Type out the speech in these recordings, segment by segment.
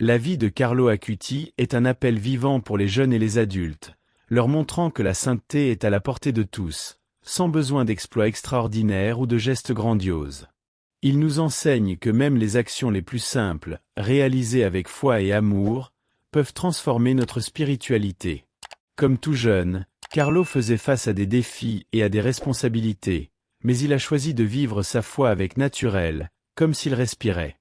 La vie de Carlo Acuti est un appel vivant pour les jeunes et les adultes, leur montrant que la sainteté est à la portée de tous, sans besoin d'exploits extraordinaires ou de gestes grandioses. Il nous enseigne que même les actions les plus simples, réalisées avec foi et amour, peuvent transformer notre spiritualité. Comme tout jeune, Carlo faisait face à des défis et à des responsabilités, mais il a choisi de vivre sa foi avec naturel, comme s'il respirait.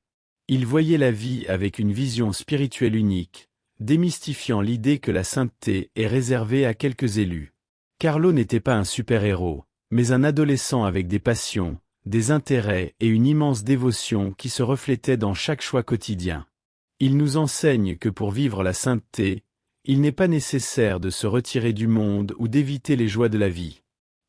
Il voyait la vie avec une vision spirituelle unique, démystifiant l'idée que la sainteté est réservée à quelques élus. Carlo n'était pas un super-héros, mais un adolescent avec des passions, des intérêts et une immense dévotion qui se reflétait dans chaque choix quotidien. Il nous enseigne que pour vivre la sainteté, il n'est pas nécessaire de se retirer du monde ou d'éviter les joies de la vie.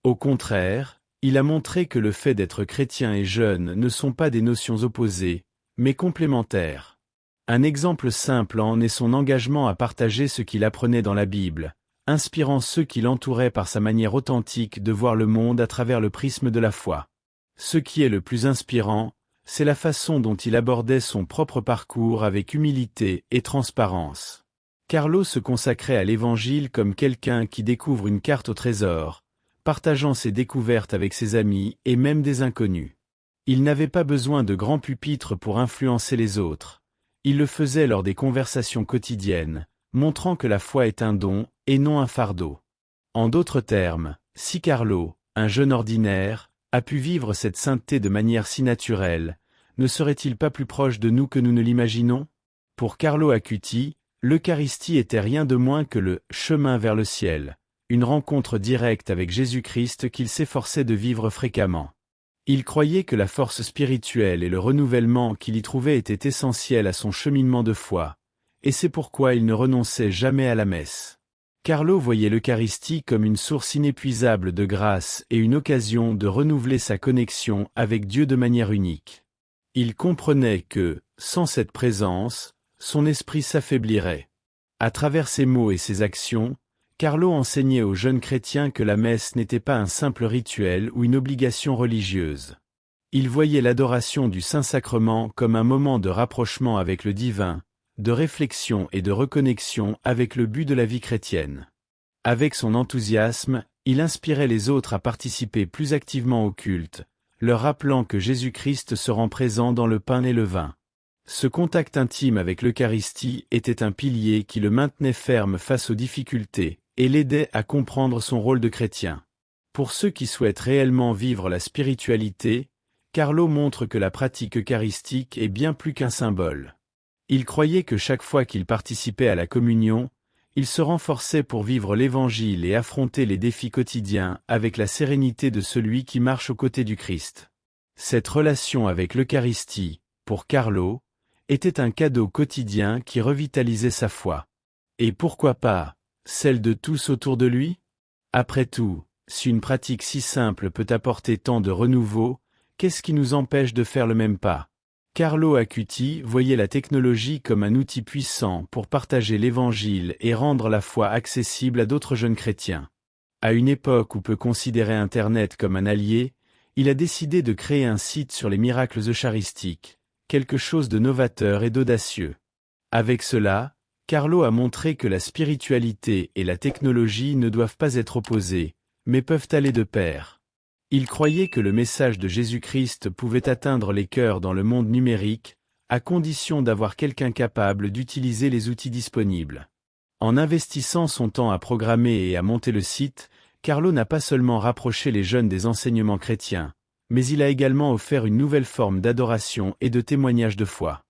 Au contraire, il a montré que le fait d'être chrétien et jeune ne sont pas des notions opposées, mais complémentaires. Un exemple simple en est son engagement à partager ce qu'il apprenait dans la Bible, inspirant ceux qui l'entouraient par sa manière authentique de voir le monde à travers le prisme de la foi. Ce qui est le plus inspirant, c'est la façon dont il abordait son propre parcours avec humilité et transparence. Carlo se consacrait à l'Évangile comme quelqu'un qui découvre une carte au trésor, partageant ses découvertes avec ses amis et même des inconnus. Il n'avait pas besoin de grands pupitres pour influencer les autres. Il le faisait lors des conversations quotidiennes, montrant que la foi est un don, et non un fardeau. En d'autres termes, si Carlo, un jeune ordinaire, a pu vivre cette sainteté de manière si naturelle, ne serait-il pas plus proche de nous que nous ne l'imaginons? Pour Carlo Acuti, l'Eucharistie était rien de moins que le « chemin vers le ciel », une rencontre directe avec Jésus-Christ qu'il s'efforçait de vivre fréquemment. Il croyait que la force spirituelle et le renouvellement qu'il y trouvait étaient essentiels à son cheminement de foi, et c'est pourquoi il ne renonçait jamais à la messe. Carlo voyait l'Eucharistie comme une source inépuisable de grâce et une occasion de renouveler sa connexion avec Dieu de manière unique. Il comprenait que, sans cette présence, son esprit s'affaiblirait. À travers ses mots et ses actions, Carlo enseignait aux jeunes chrétiens que la messe n'était pas un simple rituel ou une obligation religieuse. Il voyait l'adoration du Saint-Sacrement comme un moment de rapprochement avec le divin, de réflexion et de reconnexion avec le but de la vie chrétienne. Avec son enthousiasme, il inspirait les autres à participer plus activement au culte, leur rappelant que Jésus-Christ se rend présent dans le pain et le vin. Ce contact intime avec l'Eucharistie était un pilier qui le maintenait ferme face aux difficultés, et l'aidait à comprendre son rôle de chrétien. Pour ceux qui souhaitent réellement vivre la spiritualité, Carlo montre que la pratique eucharistique est bien plus qu'un symbole. Il croyait que chaque fois qu'il participait à la communion, il se renforçait pour vivre l'Évangile et affronter les défis quotidiens avec la sérénité de celui qui marche aux côtés du Christ. Cette relation avec l'Eucharistie, pour Carlo, était un cadeau quotidien qui revitalisait sa foi. Et pourquoi pas celle de tous autour de lui? Après tout, si une pratique si simple peut apporter tant de renouveau, qu'est-ce qui nous empêche de faire le même pas? Carlo Acuti voyait la technologie comme un outil puissant pour partager l'Évangile et rendre la foi accessible à d'autres jeunes chrétiens. À une époque où peut considérer Internet comme un allié, il a décidé de créer un site sur les miracles eucharistiques, quelque chose de novateur et d'audacieux. Avec cela, Carlo a montré que la spiritualité et la technologie ne doivent pas être opposées, mais peuvent aller de pair. Il croyait que le message de Jésus-Christ pouvait atteindre les cœurs dans le monde numérique, à condition d'avoir quelqu'un capable d'utiliser les outils disponibles. En investissant son temps à programmer et à monter le site, Carlo n'a pas seulement rapproché les jeunes des enseignements chrétiens, mais il a également offert une nouvelle forme d'adoration et de témoignage de foi.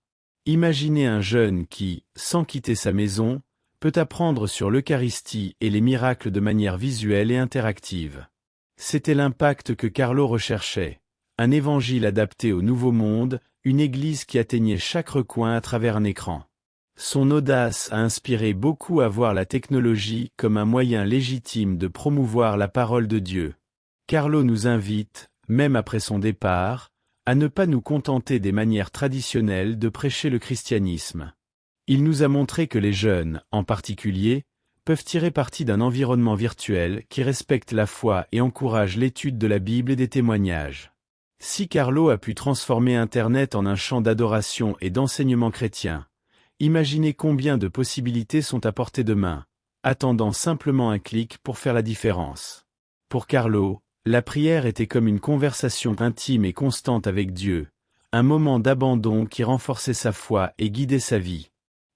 Imaginez un jeune qui, sans quitter sa maison, peut apprendre sur l'Eucharistie et les miracles de manière visuelle et interactive. C'était l'impact que Carlo recherchait, un évangile adapté au nouveau monde, une église qui atteignait chaque recoin à travers un écran. Son audace a inspiré beaucoup à voir la technologie comme un moyen légitime de promouvoir la parole de Dieu. Carlo nous invite, même après son départ, à ne pas nous contenter des manières traditionnelles de prêcher le christianisme. Il nous a montré que les jeunes, en particulier, peuvent tirer parti d'un environnement virtuel qui respecte la foi et encourage l'étude de la Bible et des témoignages. Si Carlo a pu transformer Internet en un champ d'adoration et d'enseignement chrétien, Imaginez combien de possibilités sont à portée de main, attendant simplement un clic pour faire la différence. Pour Carlo, la prière était comme une conversation intime et constante avec Dieu, un moment d'abandon qui renforçait sa foi et guidait sa vie.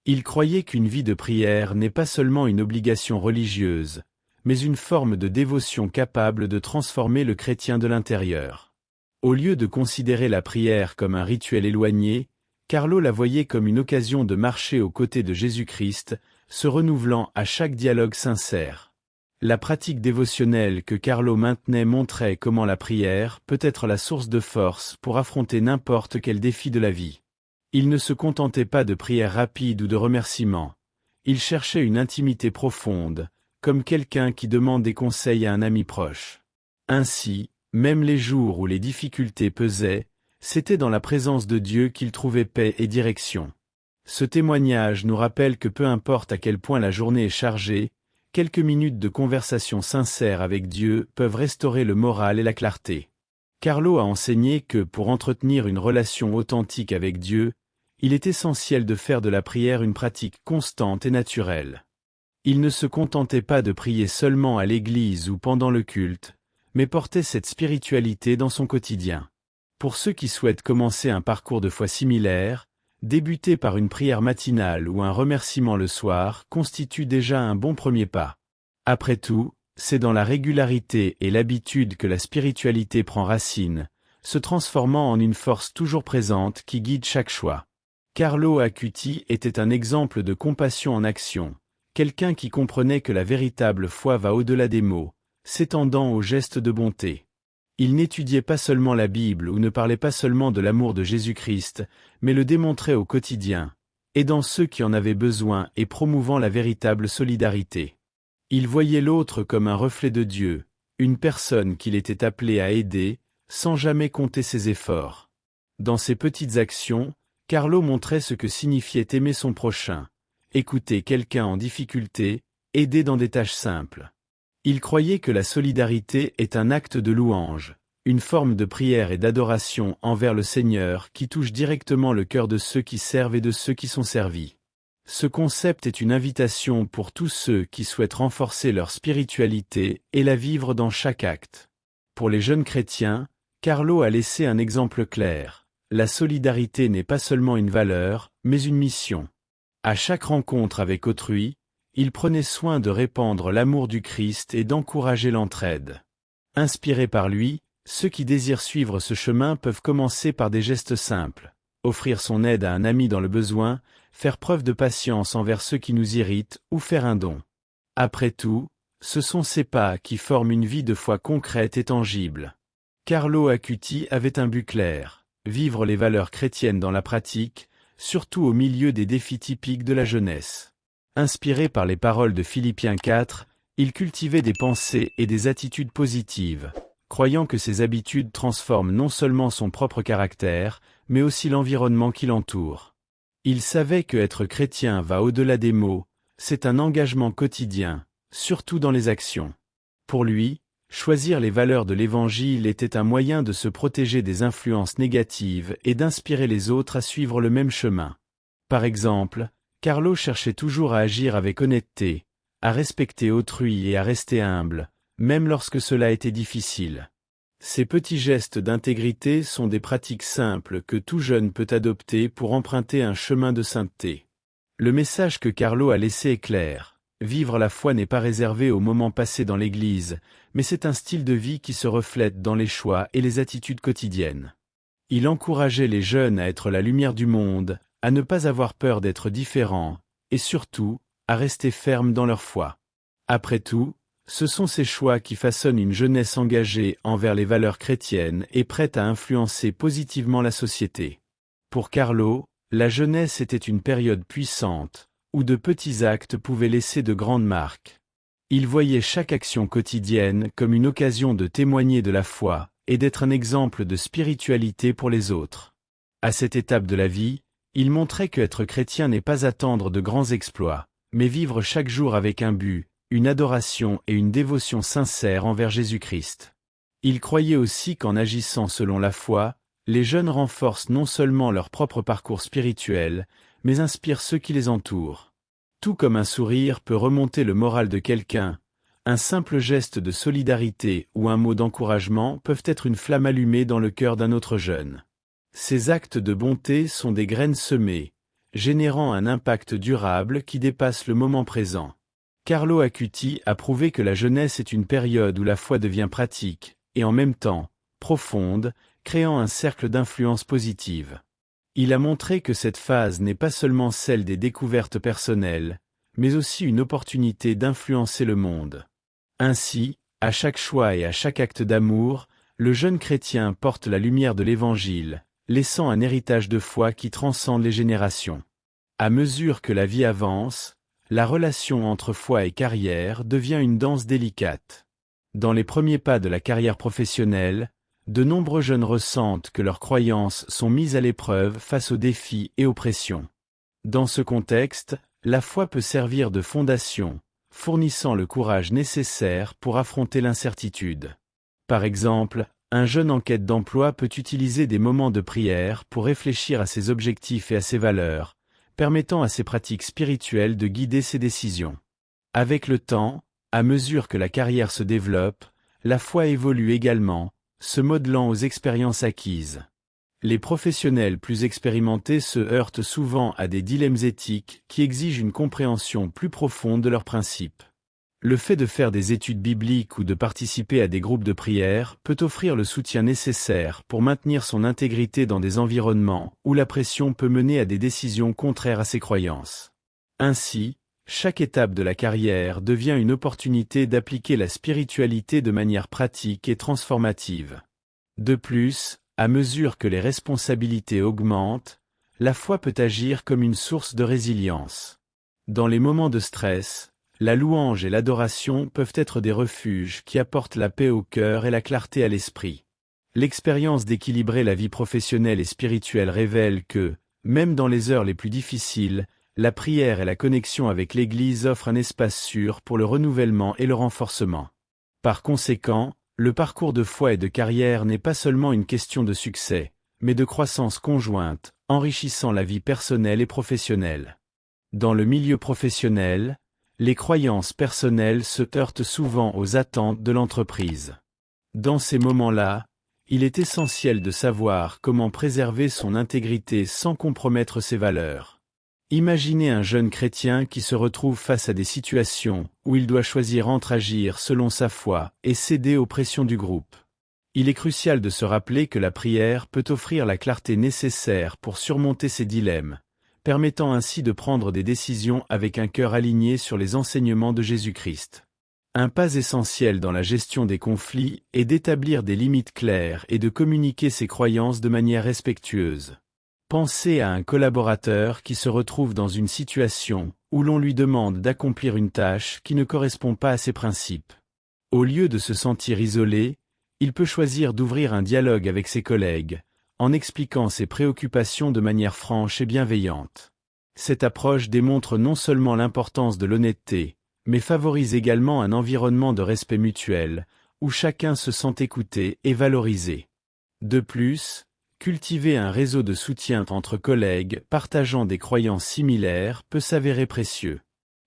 Il croyait qu'une vie de prière n'est pas seulement une obligation religieuse, mais une forme de dévotion capable de transformer le chrétien de l'intérieur. Au lieu de considérer la prière comme un rituel éloigné, Carlo la voyait comme une occasion de marcher aux côtés de Jésus-Christ, se renouvelant à chaque dialogue sincère. La pratique dévotionnelle que Carlo maintenait montrait comment la prière peut être la source de force pour affronter n'importe quel défi de la vie. Il ne se contentait pas de prières rapides ou de remerciements. Il cherchait une intimité profonde, comme quelqu'un qui demande des conseils à un ami proche. Ainsi, même les jours où les difficultés pesaient, c'était dans la présence de Dieu qu'il trouvait paix et direction. Ce témoignage nous rappelle que peu importe à quel point la journée est chargée, quelques minutes de conversation sincère avec Dieu peuvent restaurer le moral et la clarté. Carlo a enseigné que pour entretenir une relation authentique avec Dieu, il est essentiel de faire de la prière une pratique constante et naturelle. Il ne se contentait pas de prier seulement à l'église ou pendant le culte, mais portait cette spiritualité dans son quotidien. Pour ceux qui souhaitent commencer un parcours de foi similaire, débuter par une prière matinale ou un remerciement le soir constitue déjà un bon premier pas. Après tout, c'est dans la régularité et l'habitude que la spiritualité prend racine, se transformant en une force toujours présente qui guide chaque choix. Carlo Acuti était un exemple de compassion en action, quelqu'un qui comprenait que la véritable foi va au-delà des mots, s'étendant aux gestes de bonté. Il n'étudiait pas seulement la Bible ou ne parlait pas seulement de l'amour de Jésus-Christ, mais le démontrait au quotidien, aidant ceux qui en avaient besoin et promouvant la véritable solidarité. Il voyait l'autre comme un reflet de Dieu, une personne qu'il était appelé à aider, sans jamais compter ses efforts. Dans ses petites actions, Carlo montrait ce que signifiait aimer son prochain, écouter quelqu'un en difficulté, aider dans des tâches simples. Il croyait que la solidarité est un acte de louange, une forme de prière et d'adoration envers le Seigneur qui touche directement le cœur de ceux qui servent et de ceux qui sont servis. Ce concept est une invitation pour tous ceux qui souhaitent renforcer leur spiritualité et la vivre dans chaque acte. Pour les jeunes chrétiens, Carlo a laissé un exemple clair. La solidarité n'est pas seulement une valeur, mais une mission. À chaque rencontre avec autrui, il prenait soin de répandre l'amour du Christ et d'encourager l'entraide. Inspirés par lui, ceux qui désirent suivre ce chemin peuvent commencer par des gestes simples, offrir son aide à un ami dans le besoin, faire preuve de patience envers ceux qui nous irritent ou faire un don. Après tout, ce sont ces pas qui forment une vie de foi concrète et tangible. Carlo Acuti avait un but clair, vivre les valeurs chrétiennes dans la pratique, surtout au milieu des défis typiques de la jeunesse. Inspiré par les paroles de Philippiens 4, il cultivait des pensées et des attitudes positives, croyant que ces habitudes transforment non seulement son propre caractère, mais aussi l'environnement qui l'entoure. Il savait que être chrétien va au-delà des mots, c'est un engagement quotidien, surtout dans les actions. Pour lui, choisir les valeurs de l'Évangile était un moyen de se protéger des influences négatives et d'inspirer les autres à suivre le même chemin. Par exemple, Carlo cherchait toujours à agir avec honnêteté, à respecter autrui et à rester humble, même lorsque cela était difficile. Ces petits gestes d'intégrité sont des pratiques simples que tout jeune peut adopter pour emprunter un chemin de sainteté. Le message que Carlo a laissé est clair. Vivre la foi n'est pas réservé aux moments passés dans l'Église, mais c'est un style de vie qui se reflète dans les choix et les attitudes quotidiennes. Il encourageait les jeunes à être la lumière du monde, à ne pas avoir peur d'être différents, et surtout, à rester fermes dans leur foi. Après tout, ce sont ces choix qui façonnent une jeunesse engagée envers les valeurs chrétiennes et prête à influencer positivement la société. Pour Carlo, la jeunesse était une période puissante, où de petits actes pouvaient laisser de grandes marques. Il voyait chaque action quotidienne comme une occasion de témoigner de la foi et d'être un exemple de spiritualité pour les autres. À cette étape de la vie, il montrait que être chrétien n'est pas attendre de grands exploits, mais vivre chaque jour avec un but, une adoration et une dévotion sincère envers Jésus-Christ. Il croyait aussi qu'en agissant selon la foi, les jeunes renforcent non seulement leur propre parcours spirituel, mais inspire ceux qui les entourent. Tout comme un sourire peut remonter le moral de quelqu'un, un simple geste de solidarité ou un mot d'encouragement peuvent être une flamme allumée dans le cœur d'un autre jeune. Ces actes de bonté sont des graines semées, générant un impact durable qui dépasse le moment présent. Carlo Acuti a prouvé que la jeunesse est une période où la foi devient pratique, et en même temps, profonde, créant un cercle d'influence positive. Il a montré que cette phase n'est pas seulement celle des découvertes personnelles, mais aussi une opportunité d'influencer le monde. Ainsi, à chaque choix et à chaque acte d'amour, le jeune chrétien porte la lumière de l'Évangile, laissant un héritage de foi qui transcende les générations. À mesure que la vie avance, la relation entre foi et carrière devient une danse délicate. Dans les premiers pas de la carrière professionnelle, de nombreux jeunes ressentent que leurs croyances sont mises à l'épreuve face aux défis et aux pressions. Dans ce contexte, la foi peut servir de fondation, fournissant le courage nécessaire pour affronter l'incertitude. Par exemple, un jeune en quête d'emploi peut utiliser des moments de prière pour réfléchir à ses objectifs et à ses valeurs, permettant à ses pratiques spirituelles de guider ses décisions. Avec le temps, à mesure que la carrière se développe, la foi évolue également, se modelant aux expériences acquises. Les professionnels plus expérimentés se heurtent souvent à des dilemmes éthiques qui exigent une compréhension plus profonde de leurs principes. Le fait de faire des études bibliques ou de participer à des groupes de prière peut offrir le soutien nécessaire pour maintenir son intégrité dans des environnements où la pression peut mener à des décisions contraires à ses croyances. Ainsi, chaque étape de la carrière devient une opportunité d'appliquer la spiritualité de manière pratique et transformative. De plus, à mesure que les responsabilités augmentent, la foi peut agir comme une source de résilience. Dans les moments de stress, la louange et l'adoration peuvent être des refuges qui apportent la paix au cœur et la clarté à l'esprit. L'expérience d'équilibrer la vie professionnelle et spirituelle révèle que, même dans les heures les plus difficiles, la prière et la connexion avec l'Église offrent un espace sûr pour le renouvellement et le renforcement. Par conséquent, le parcours de foi et de carrière n'est pas seulement une question de succès, mais de croissance conjointe, enrichissant la vie personnelle et professionnelle. Dans le milieu professionnel, les croyances personnelles se heurtent souvent aux attentes de l'entreprise. Dans ces moments-là, il est essentiel de savoir comment préserver son intégrité sans compromettre ses valeurs. Imaginez un jeune chrétien qui se retrouve face à des situations où il doit choisir entre agir selon sa foi et céder aux pressions du groupe. Il est crucial de se rappeler que la prière peut offrir la clarté nécessaire pour surmonter ces dilemmes, permettant ainsi de prendre des décisions avec un cœur aligné sur les enseignements de Jésus-Christ. Un pas essentiel dans la gestion des conflits est d'établir des limites claires et de communiquer ses croyances de manière respectueuse. Pensez à un collaborateur qui se retrouve dans une situation où l'on lui demande d'accomplir une tâche qui ne correspond pas à ses principes. Au lieu de se sentir isolé, il peut choisir d'ouvrir un dialogue avec ses collègues, en expliquant ses préoccupations de manière franche et bienveillante. Cette approche démontre non seulement l'importance de l'honnêteté, mais favorise également un environnement de respect mutuel, où chacun se sent écouté et valorisé. De plus, cultiver un réseau de soutien entre collègues partageant des croyances similaires peut s'avérer précieux.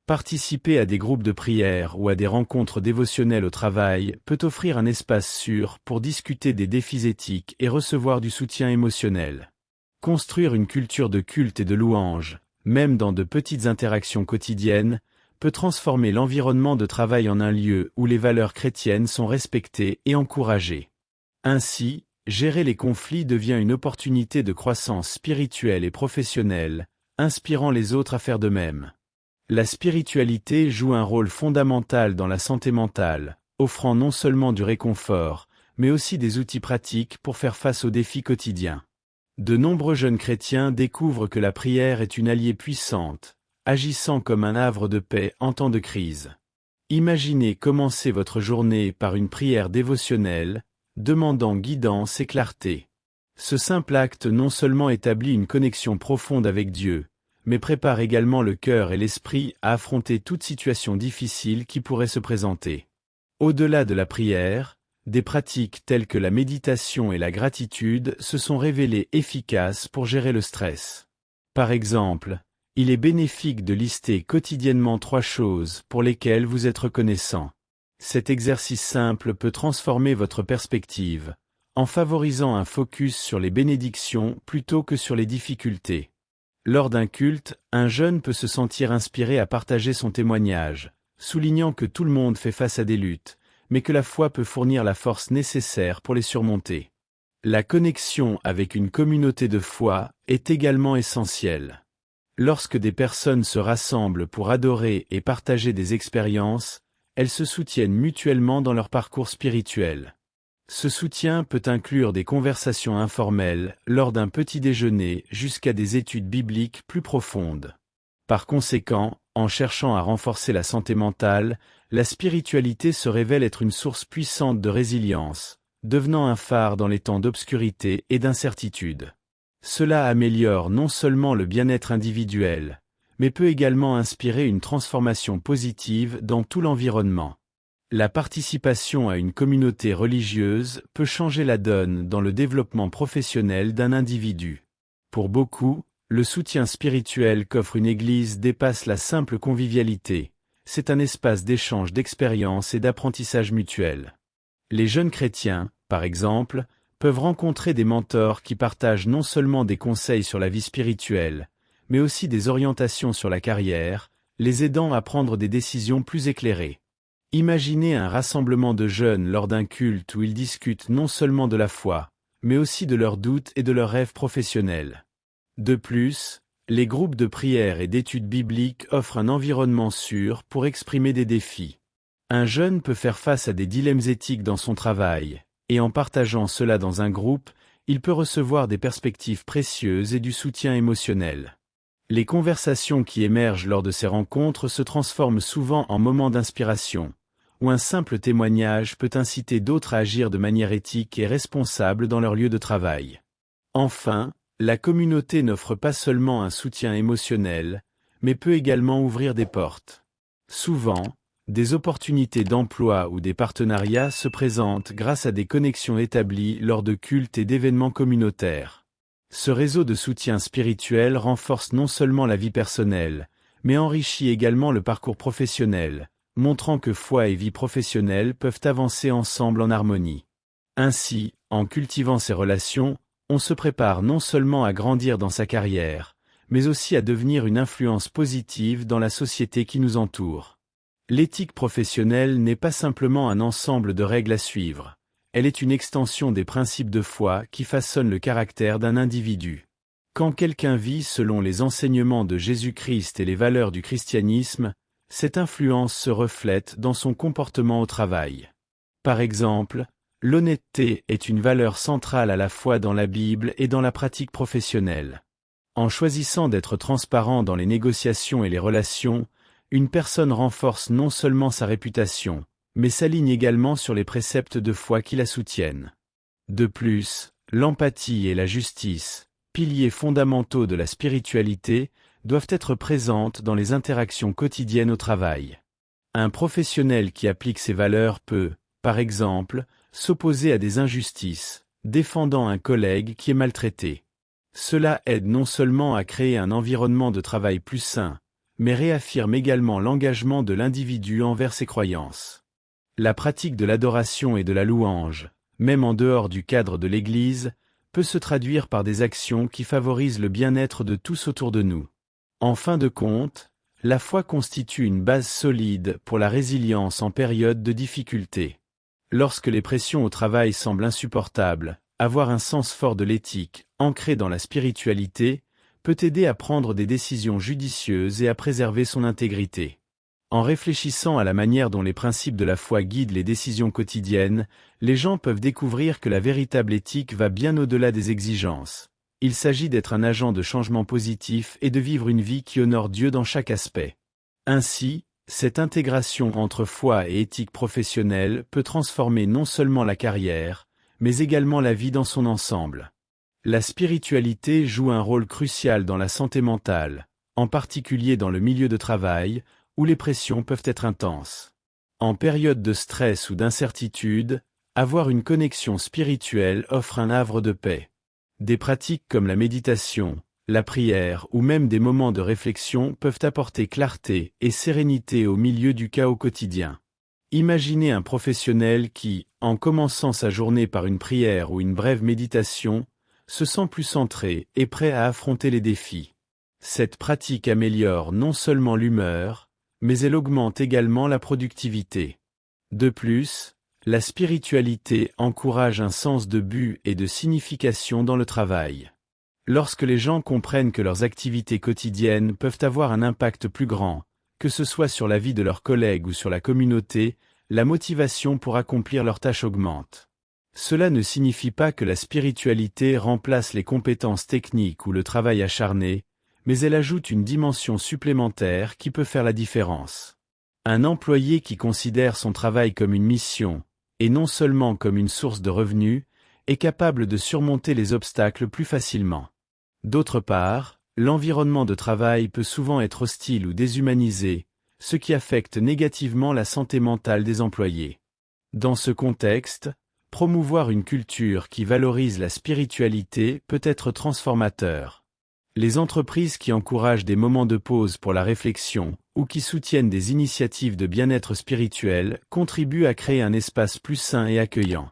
Participer à des groupes de prière ou à des rencontres dévotionnelles au travail peut offrir un espace sûr pour discuter des défis éthiques et recevoir du soutien émotionnel. Construire une culture de culte et de louange, même dans de petites interactions quotidiennes, peut transformer l'environnement de travail en un lieu où les valeurs chrétiennes sont respectées et encouragées. Ainsi, gérer les conflits devient une opportunité de croissance spirituelle et professionnelle, inspirant les autres à faire de même. La spiritualité joue un rôle fondamental dans la santé mentale, offrant non seulement du réconfort, mais aussi des outils pratiques pour faire face aux défis quotidiens. De nombreux jeunes chrétiens découvrent que la prière est une alliée puissante, agissant comme un havre de paix en temps de crise. Imaginez commencer votre journée par une prière dévotionnelle, demandant guidance et clarté. Ce simple acte non seulement établit une connexion profonde avec Dieu, mais prépare également le cœur et l'esprit à affronter toute situation difficile qui pourrait se présenter. Au-delà de la prière, des pratiques telles que la méditation et la gratitude se sont révélées efficaces pour gérer le stress. Par exemple, il est bénéfique de lister quotidiennement 3 choses pour lesquelles vous êtes reconnaissant. Cet exercice simple peut transformer votre perspective, en favorisant un focus sur les bénédictions plutôt que sur les difficultés. Lors d'un culte, un jeune peut se sentir inspiré à partager son témoignage, soulignant que tout le monde fait face à des luttes, mais que la foi peut fournir la force nécessaire pour les surmonter. La connexion avec une communauté de foi est également essentielle. Lorsque des personnes se rassemblent pour adorer et partager des expériences, elles se soutiennent mutuellement dans leur parcours spirituel. Ce soutien peut inclure des conversations informelles lors d'un petit déjeuner jusqu'à des études bibliques plus profondes. Par conséquent, en cherchant à renforcer la santé mentale, la spiritualité se révèle être une source puissante de résilience, devenant un phare dans les temps d'obscurité et d'incertitude. Cela améliore non seulement le bien-être individuel, mais peut également inspirer une transformation positive dans tout l'environnement. La participation à une communauté religieuse peut changer la donne dans le développement professionnel d'un individu. Pour beaucoup, le soutien spirituel qu'offre une église dépasse la simple convivialité, c'est un espace d'échange d'expériences et d'apprentissage mutuel. Les jeunes chrétiens, par exemple, peuvent rencontrer des mentors qui partagent non seulement des conseils sur la vie spirituelle, mais aussi des orientations sur la carrière, les aidant à prendre des décisions plus éclairées. Imaginez un rassemblement de jeunes lors d'un culte où ils discutent non seulement de la foi, mais aussi de leurs doutes et de leurs rêves professionnels. De plus, les groupes de prière et d'études bibliques offrent un environnement sûr pour exprimer des défis. Un jeune peut faire face à des dilemmes éthiques dans son travail, et en partageant cela dans un groupe, il peut recevoir des perspectives précieuses et du soutien émotionnel. Les conversations qui émergent lors de ces rencontres se transforment souvent en moments d'inspiration, où un simple témoignage peut inciter d'autres à agir de manière éthique et responsable dans leur lieu de travail. Enfin, la communauté n'offre pas seulement un soutien émotionnel, mais peut également ouvrir des portes. Souvent, des opportunités d'emploi ou des partenariats se présentent grâce à des connexions établies lors de cultes et d'événements communautaires. Ce réseau de soutien spirituel renforce non seulement la vie personnelle, mais enrichit également le parcours professionnel, montrant que foi et vie professionnelle peuvent avancer ensemble en harmonie. Ainsi, en cultivant ces relations, on se prépare non seulement à grandir dans sa carrière, mais aussi à devenir une influence positive dans la société qui nous entoure. L'éthique professionnelle n'est pas simplement un ensemble de règles à suivre, elle est une extension des principes de foi qui façonnent le caractère d'un individu. Quand quelqu'un vit selon les enseignements de Jésus-Christ et les valeurs du christianisme, cette influence se reflète dans son comportement au travail. Par exemple, l'honnêteté est une valeur centrale à la fois dans la Bible et dans la pratique professionnelle. En choisissant d'être transparent dans les négociations et les relations, une personne renforce non seulement sa réputation, mais s'aligne également sur les préceptes de foi qui la soutiennent. De plus, l'empathie et la justice, piliers fondamentaux de la spiritualité, doivent être présentes dans les interactions quotidiennes au travail. Un professionnel qui applique ces valeurs peut, par exemple, s'opposer à des injustices, défendant un collègue qui est maltraité. Cela aide non seulement à créer un environnement de travail plus sain, mais réaffirme également l'engagement de l'individu envers ses croyances. La pratique de l'adoration et de la louange, même en dehors du cadre de l'Église, peut se traduire par des actions qui favorisent le bien-être de tous autour de nous. En fin de compte, la foi constitue une base solide pour la résilience en période de difficulté. Lorsque les pressions au travail semblent insupportables, avoir un sens fort de l'éthique, ancré dans la spiritualité, peut aider à prendre des décisions judicieuses et à préserver son intégrité. En réfléchissant à la manière dont les principes de la foi guident les décisions quotidiennes, les gens peuvent découvrir que la véritable éthique va bien au-delà des exigences. Il s'agit d'être un agent de changement positif et de vivre une vie qui honore Dieu dans chaque aspect. Ainsi, cette intégration entre foi et éthique professionnelle peut transformer non seulement la carrière, mais également la vie dans son ensemble. La spiritualité joue un rôle crucial dans la santé mentale, en particulier dans le milieu de travail, où les pressions peuvent être intenses. En période de stress ou d'incertitude, avoir une connexion spirituelle offre un havre de paix. Des pratiques comme la méditation, La prière ou même des moments de réflexion peuvent apporter clarté et sérénité au milieu du chaos quotidien. Imaginez un professionnel qui, en commençant sa journée par une prière ou une brève méditation, se sent plus centré et prêt à affronter les défis. Cette pratique améliore non seulement l'humeur, mais elle augmente également la productivité. De plus, la spiritualité encourage un sens de but et de signification dans le travail. Lorsque les gens comprennent que leurs activités quotidiennes peuvent avoir un impact plus grand, que ce soit sur la vie de leurs collègues ou sur la communauté, la motivation pour accomplir leurs tâches augmente. Cela ne signifie pas que la spiritualité remplace les compétences techniques ou le travail acharné, mais elle ajoute une dimension supplémentaire qui peut faire la différence. Un employé qui considère son travail comme une mission, et non seulement comme une source de revenus, est capable de surmonter les obstacles plus facilement. D'autre part, l'environnement de travail peut souvent être hostile ou déshumanisé, ce qui affecte négativement la santé mentale des employés. Dans ce contexte, promouvoir une culture qui valorise la spiritualité peut être transformateur. Les entreprises qui encouragent des moments de pause pour la réflexion, ou qui soutiennent des initiatives de bien-être spirituel, contribuent à créer un espace plus sain et accueillant.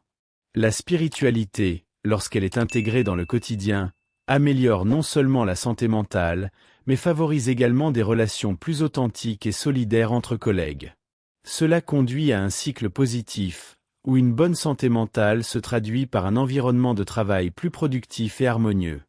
La spiritualité, lorsqu'elle est intégrée dans le quotidien, améliore non seulement la santé mentale, mais favorise également des relations plus authentiques et solidaires entre collègues. Cela conduit à un cycle positif, où une bonne santé mentale se traduit par un environnement de travail plus productif et harmonieux.